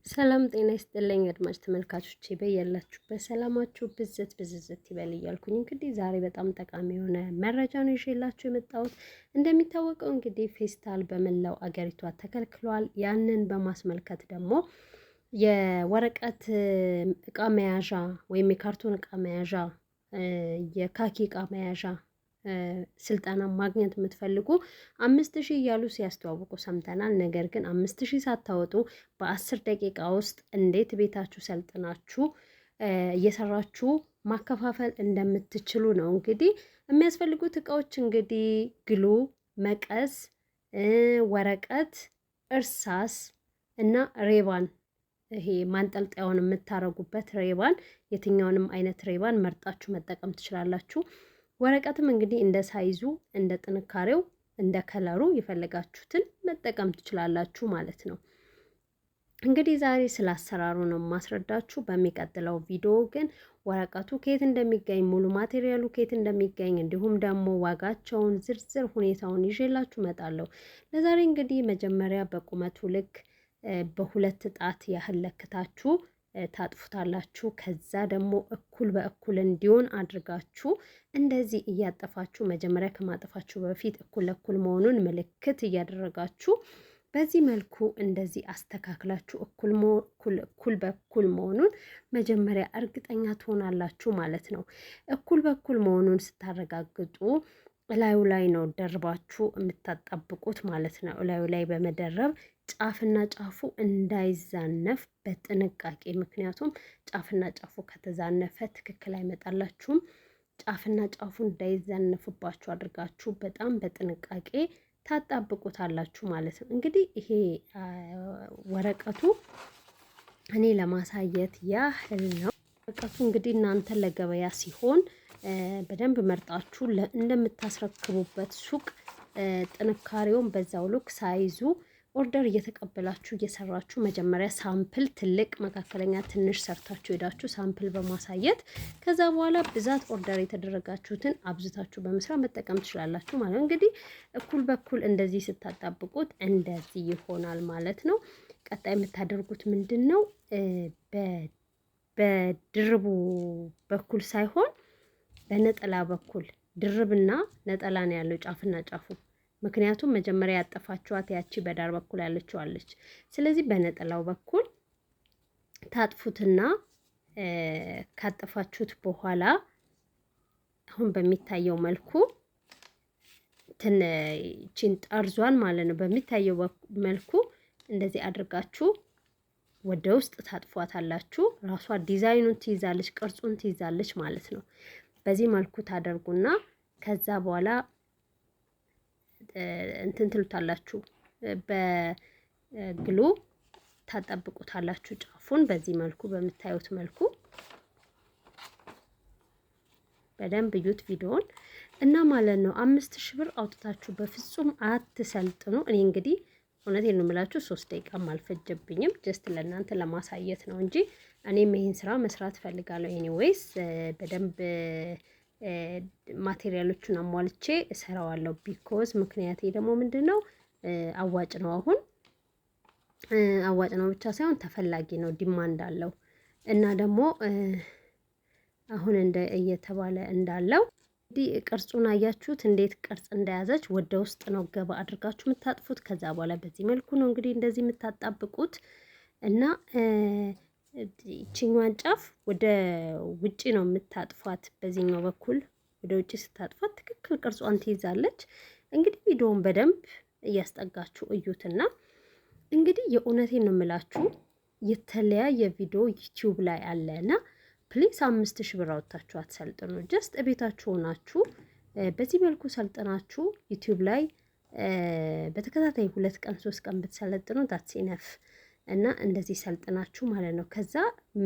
ሰላም ጤና ይስጥልኝ አድማጭ ተመልካቾቼ በያላችሁበት ሰላማችሁ ብዝት ይበል እያልኩኝ እንግዲህ ዛሬ በጣም ጠቃሚ የሆነ መረጃ ነው ይዤላችሁ የመጣሁት። እንደሚታወቀው እንግዲህ ፌስታል በመላው አገሪቷ ተከልክሏል። ያንን በማስመልከት ደግሞ የወረቀት እቃ መያዣ ወይም የካርቶን እቃ መያዣ የካኪ እቃ መያዣ ስልጠና ማግኘት የምትፈልጉ 5000 እያሉ ሲያስተዋውቁ ሰምተናል። ነገር ግን 5000 ሳታወጡ በ10 ደቂቃ ውስጥ እንዴት ቤታችሁ ሰልጥናችሁ እየሰራችሁ ማከፋፈል እንደምትችሉ ነው። እንግዲህ የሚያስፈልጉት እቃዎች እንግዲህ ግሉ፣ መቀስ፣ ወረቀት፣ እርሳስ እና ሬባን፣ ይሄ ማንጠልጠያውን የምታረጉበት ሬባን፣ የትኛውንም አይነት ሬባን መርጣችሁ መጠቀም ትችላላችሁ። ወረቀትም እንግዲህ እንደ ሳይዙ እንደ ጥንካሬው እንደ ከለሩ የፈለጋችሁትን መጠቀም ትችላላችሁ ማለት ነው። እንግዲህ ዛሬ ስለ አሰራሩ ነው ማስረዳችሁ። በሚቀጥለው ቪዲዮ ግን ወረቀቱ ከየት እንደሚገኝ ሙሉ ማቴሪያሉ ከየት እንደሚገኝ እንዲሁም ደግሞ ዋጋቸውን ዝርዝር ሁኔታውን ይዤላችሁ እመጣለሁ። ለዛሬ እንግዲህ መጀመሪያ በቁመቱ ልክ በሁለት ጣት ያህል ለክታችሁ ታጥፉታላችሁ። ከዛ ደግሞ እኩል በእኩል እንዲሆን አድርጋችሁ እንደዚህ እያጠፋችሁ መጀመሪያ ከማጠፋችሁ በፊት እኩል ለእኩል መሆኑን ምልክት እያደረጋችሁ በዚህ መልኩ እንደዚህ አስተካክላችሁ እኩል በእኩል መሆኑን መጀመሪያ እርግጠኛ ትሆናላችሁ ማለት ነው። እኩል በእኩል መሆኑን ስታረጋግጡ እላዩ ላይ ነው ደርባችሁ የምታጣብቁት ማለት ነው። እላዩ ላይ በመደረብ ጫፍና ጫፉ እንዳይዛነፍ በጥንቃቄ፣ ምክንያቱም ጫፍና ጫፉ ከተዛነፈ ትክክል አይመጣላችሁም። ጫፍና ጫፉ እንዳይዛነፍባችሁ አድርጋችሁ በጣም በጥንቃቄ ታጣብቁታላችሁ ማለት ነው። እንግዲህ ይሄ ወረቀቱ እኔ ለማሳየት ያህል ነው። ወረቀቱ እንግዲህ እናንተ ለገበያ ሲሆን በደንብ መርጣችሁ እንደምታስረክቡበት ሱቅ ጥንካሬውን በዛው ልክ ሳይዙ ኦርደር እየተቀበላችሁ እየሰራችሁ መጀመሪያ ሳምፕል ትልቅ፣ መካከለኛ፣ ትንሽ ሰርታችሁ ሄዳችሁ ሳምፕል በማሳየት ከዛ በኋላ ብዛት ኦርደር የተደረጋችሁትን አብዝታችሁ በመስራት መጠቀም ትችላላችሁ ማለት ነው። እንግዲህ እኩል በኩል እንደዚህ ስታጣብቁት እንደዚህ ይሆናል ማለት ነው። ቀጣይ የምታደርጉት ምንድን ነው? በድርቡ በኩል ሳይሆን በነጠላ በኩል፣ ድርብና ነጠላ ነው ያለው ጫፍና ጫፉ። ምክንያቱም መጀመሪያ ያጠፋችኋት ያቺ በዳር በኩል ያለችው አለች። ስለዚህ በነጠላው በኩል ታጥፉትና ካጠፋችሁት በኋላ አሁን በሚታየው መልኩ ቺን ጠርዟን ማለት ነው በሚታየው መልኩ እንደዚህ አድርጋችሁ ወደ ውስጥ ታጥፏታላችሁ። ራሷ ዲዛይኑን ትይዛለች፣ ቅርጹን ትይዛለች ማለት ነው። በዚህ መልኩ ታደርጉና ከዛ በኋላ እንትን ትሉታላችሁ፣ በግሉ ታጠብቁታላችሁ ጫፉን በዚህ መልኩ በምታዩት መልኩ። በደንብ እዩት ቪዲዮውን እና ማለት ነው 5000 ብር አውጥታችሁ በፍጹም አትሰልጥኑ። እኔ እንግዲህ እውነቴን ነው የምላችሁ 3 ደቂቃም አልፈጀብኝም። ጀስት ለእናንተ ለማሳየት ነው እንጂ እኔም ይሄን ስራ መስራት ፈልጋለሁ። ኤኒዌይስ በደንብ ማቴሪያሎቹን አሟልቼ እሰራዋለሁ። ቢኮዝ ምክንያቴ ደግሞ ምንድነው አዋጭ ነው። አሁን አዋጭ ነው ብቻ ሳይሆን ተፈላጊ ነው፣ ዲማንድ አለው እና ደግሞ አሁን እየተባለ እንዳለው እንግዲህ ቅርጹን አያችሁት እንዴት ቅርጽ እንደያዘች ወደ ውስጥ ነው ገባ አድርጋችሁ የምታጥፉት። ከዛ በኋላ በዚህ መልኩ ነው እንግዲህ እንደዚህ የምታጣብቁት እና ይችኛዋን ጫፍ ወደ ውጪ ነው የምታጥፏት። በዚህኛው በኩል ወደ ውጪ ስታጥፏት ትክክል ቅርጿን ትይዛለች። እንግዲህ ቪዲዮውን በደንብ እያስጠጋችሁ እዩትና እንግዲህ የእውነቴን ነው የምላችሁ የተለያየ ቪዲዮ ዩቲዩብ ላይ አለና ፕሊስ 5000 ብር አውጥታችሁ አትሰልጥኑ። ጀስት ቤታችሁ ሆናችሁ በዚህ መልኩ ሰልጥናችሁ ዩቲዩብ ላይ በተከታታይ 2 ቀን 3 ቀን ብትሰለጥኑ that's enough እና እንደዚህ ሰልጥናችሁ ማለት ነው። ከዛ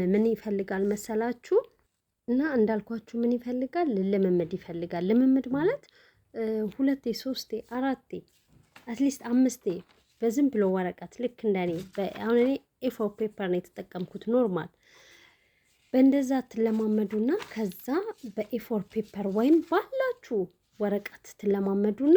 ምን ይፈልጋል መሰላችሁ? እና እንዳልኳችሁ ምን ይፈልጋል? ልምምድ ይፈልጋል። ልምምድ ማለት 2 3 4 አትሊስት 5 በዝም ብሎ ወረቀት ልክ እንደኔ አሁን እኔ ኤ4 ፔፐር ነው የተጠቀምኩት ኖርማል። በእንደዛ ትለማመዱና ከዛ በኤ4 ፔፐር ወይም ባላችሁ ወረቀት ትለማመዱና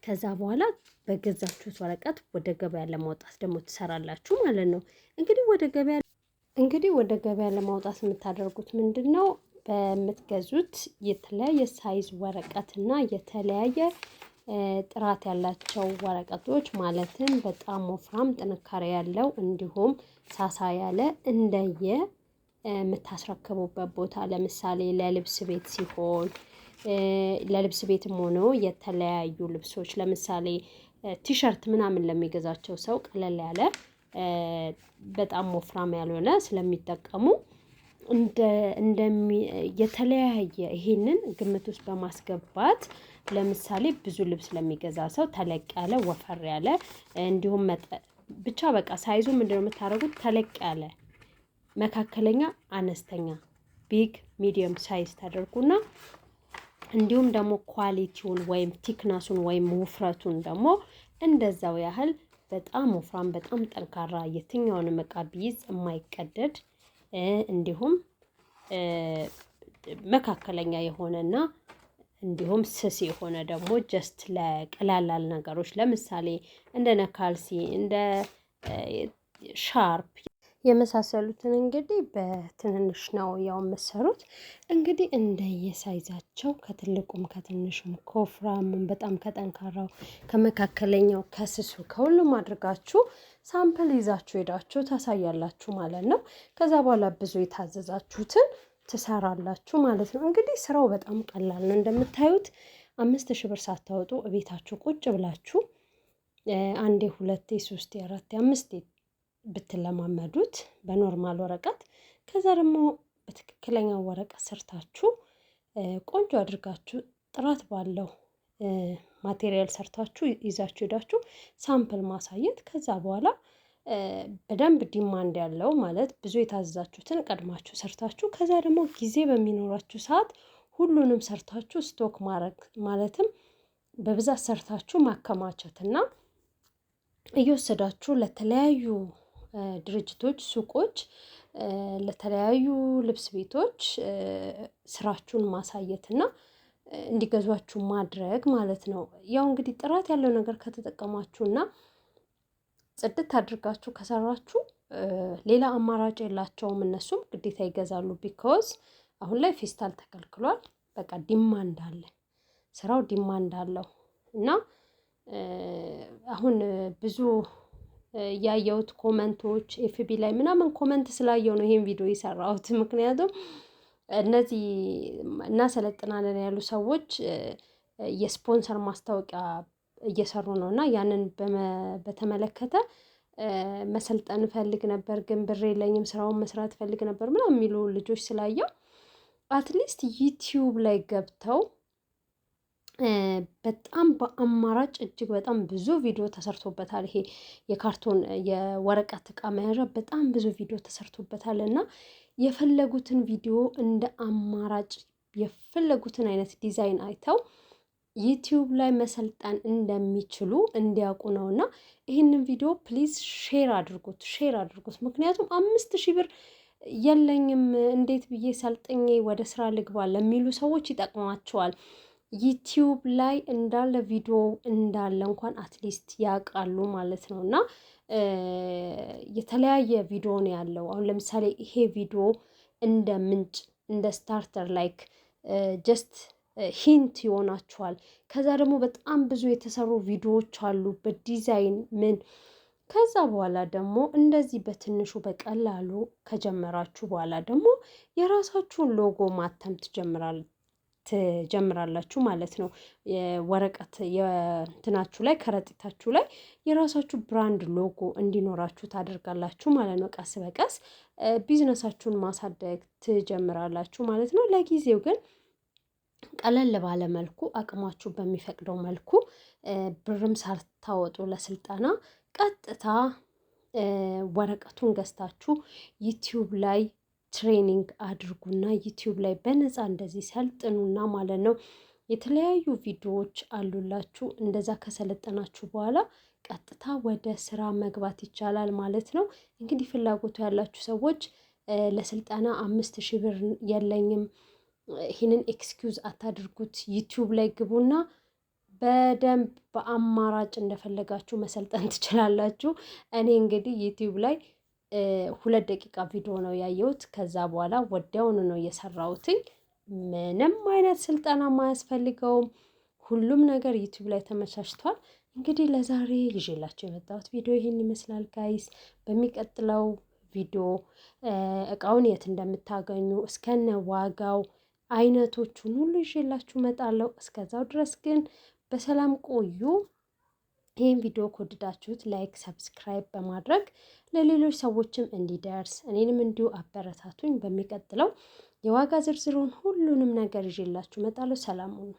ከዛ በኋላ በገዛችሁት ወረቀት ወደ ገበያ ለማውጣት ደግሞ ትሰራላችሁ ማለት ነው። እንግዲህ ወደ ገበያ ለማውጣት የምታደርጉት ምንድን ነው? በምትገዙት የተለያየ ሳይዝ ወረቀት እና የተለያየ ጥራት ያላቸው ወረቀቶች ማለትም በጣም ወፍራም ጥንካሬ ያለው እንዲሁም ሳሳ ያለ እንደየ የምታስረክቡበት ቦታ ለምሳሌ ለልብስ ቤት ሲሆን ለልብስ ቤትም ሆኖ የተለያዩ ልብሶች ለምሳሌ ቲሸርት ምናምን ለሚገዛቸው ሰው ቀለል ያለ በጣም ወፍራም ያልሆነ ስለሚጠቀሙ የተለያየ ይሄንን ግምት ውስጥ በማስገባት ለምሳሌ ብዙ ልብስ ለሚገዛ ሰው ተለቅ ያለ ወፈር ያለ እንዲሁም ብቻ በቃ ሳይዙ ምንድነው የምታደርጉት? ተለቅ ያለ መካከለኛ፣ አነስተኛ፣ ቢግ፣ ሚዲየም ሳይዝ ታደርጉና እንዲሁም ደግሞ ኳሊቲውን ወይም ቲክነሱን ወይም ውፍረቱን ደግሞ እንደዛው ያህል በጣም ወፍራም በጣም ጠንካራ የትኛውንም እቃ ቢይዝ የማይቀደድ እንዲሁም መካከለኛ የሆነና እንዲሁም ስስ የሆነ ደግሞ ጀስት ለቀላላል ነገሮች ለምሳሌ እንደ ካልሲ እንደ ሻርፕ የመሳሰሉትን እንግዲህ በትንንሽ ነው ያው የምትሰሩት። እንግዲህ እንደየሳይዛቸው ከትልቁም ከትንሹም ከወፍራሙም በጣም ከጠንካራው ከመካከለኛው ከስሱ ከሁሉም አድርጋችሁ ሳምፕል ይዛችሁ ሄዳችሁ ታሳያላችሁ ማለት ነው። ከዛ በኋላ ብዙ የታዘዛችሁትን ትሰራላችሁ ማለት ነው። እንግዲህ ስራው በጣም ቀላል ነው። እንደምታዩት 5000 ብር ሳታወጡ እቤታችሁ ቁጭ ብላችሁ አንዴ 2 3 4 5 ብትለማመዱት በኖርማል ወረቀት ከዛ ደግሞ በትክክለኛው ወረቀት ሰርታችሁ ቆንጆ አድርጋችሁ ጥራት ባለው ማቴሪያል ሰርታችሁ ይዛችሁ ሄዳችሁ ሳምፕል ማሳየት ከዛ በኋላ በደንብ ዲማንድ ያለው ማለት ብዙ የታዘዛችሁትን ቀድማችሁ ሰርታችሁ ከዛ ደግሞ ጊዜ በሚኖራችሁ ሰዓት ሁሉንም ሰርታችሁ ስቶክ ማድረግ ማለትም በብዛት ሰርታችሁ ማከማቸት እና እየወሰዳችሁ ለተለያዩ ድርጅቶች፣ ሱቆች፣ ለተለያዩ ልብስ ቤቶች ስራችሁን ማሳየት እና እንዲገዟችሁ ማድረግ ማለት ነው። ያው እንግዲህ ጥራት ያለው ነገር ከተጠቀማችሁና ጽድት አድርጋችሁ ከሰራችሁ ሌላ አማራጭ የላቸውም። እነሱም ግዴታ ይገዛሉ። ቢኮዝ አሁን ላይ ፌስታል ተከልክሏል። በቃ ዲማንድ አለ፣ ስራው ዲማንድ አለው እና አሁን ብዙ ያየሁት ኮመንቶች ኤፍቢ ላይ ምናምን ኮመንት ስላየው ነው ይሄን ቪዲዮ የሰራሁት። ምክንያቱም እነዚህ እናሰለጥናለን ያሉ ሰዎች የስፖንሰር ማስታወቂያ እየሰሩ ነው እና ያንን በተመለከተ መሰልጠን እፈልግ ነበር ግን ብር የለኝም፣ ስራውን መስራት እፈልግ ነበር ምናምን የሚሉ ልጆች ስላየው አትሊስት ዩቲዩብ ላይ ገብተው በጣም በአማራጭ እጅግ በጣም ብዙ ቪዲዮ ተሰርቶበታል። ይሄ የካርቶን የወረቀት እቃ መያዣ በጣም ብዙ ቪዲዮ ተሰርቶበታል እና የፈለጉትን ቪዲዮ እንደ አማራጭ የፈለጉትን አይነት ዲዛይን አይተው ዩቲዩብ ላይ መሰልጠን እንደሚችሉ እንዲያውቁ ነው እና ይህንን ቪዲዮ ፕሊዝ ሼር አድርጉት። ምክንያቱም 5000 ብር የለኝም እንዴት ብዬ ሰልጥኜ ወደ ስራ ልግባ ለሚሉ ሰዎች ይጠቅማቸዋል። ዩቲዩብ ላይ እንዳለ ቪዲዮ እንዳለ እንኳን አትሊስት ያውቃሉ ማለት ነው እና የተለያየ ቪዲዮ ነው ያለው። አሁን ለምሳሌ ይሄ ቪዲዮ እንደ ምንጭ እንደ ስታርተር ላይክ ጀስት ሂንት ይሆናችኋል። ከዛ ደግሞ በጣም ብዙ የተሰሩ ቪዲዮዎች አሉ በዲዛይን ምን ከዛ በኋላ ደግሞ እንደዚህ በትንሹ በቀላሉ ከጀመራችሁ በኋላ ደግሞ የራሳችሁን ሎጎ ማተም ትጀምራላችሁ ማለት ነው። የወረቀት የእንትናችሁ ላይ ከረጢታችሁ ላይ የራሳችሁ ብራንድ ሎጎ እንዲኖራችሁ ታደርጋላችሁ ማለት ነው። ቀስ በቀስ ቢዝነሳችሁን ማሳደግ ትጀምራላችሁ ማለት ነው። ለጊዜው ግን ቀለል ባለ መልኩ አቅማችሁ በሚፈቅደው መልኩ ብርም ሳታወጡ ለስልጠና ቀጥታ ወረቀቱን ገዝታችሁ ዩቲዩብ ላይ ትሬኒንግ አድርጉና ዩቲዩብ ላይ በነፃ እንደዚህ ሰልጥኑና ማለት ነው። የተለያዩ ቪዲዮዎች አሉላችሁ። እንደዛ ከሰለጠናችሁ በኋላ ቀጥታ ወደ ስራ መግባት ይቻላል ማለት ነው። እንግዲህ ፍላጎቱ ያላችሁ ሰዎች ለስልጠና 5000 ብር የለኝም፣ ይህንን ኤክስኪውዝ አታድርጉት። ዩቲዩብ ላይ ግቡና በደንብ በአማራጭ እንደፈለጋችሁ መሰልጠን ትችላላችሁ። እኔ እንግዲህ ዩቲዩብ ላይ 2 ደቂቃ ቪዲዮ ነው ያየሁት። ከዛ በኋላ ወዲያውኑ ነው የሰራሁትኝ። ምንም አይነት ስልጠና ማያስፈልገውም። ሁሉም ነገር ዩቲዩብ ላይ ተመቻችቷል። እንግዲህ ለዛሬ ይዤላችሁ የመጣሁት ቪዲዮ ይሄን ይመስላል ጋይስ። በሚቀጥለው ቪዲዮ እቃውን የት እንደምታገኙ እስከነ ዋጋው አይነቶቹን ሁሉ ይዤላችሁ እመጣለሁ። እስከዛው ድረስ ግን በሰላም ቆዩ። ይህን ቪዲዮ ከወደዳችሁት ላይክ፣ ሰብስክራይብ በማድረግ ለሌሎች ሰዎችም እንዲደርስ እኔንም እንዲሁ አበረታቱኝ። በሚቀጥለው የዋጋ ዝርዝሩን ሁሉንም ነገር ይዤላችሁ እመጣለሁ። ሰላም ሁኑ።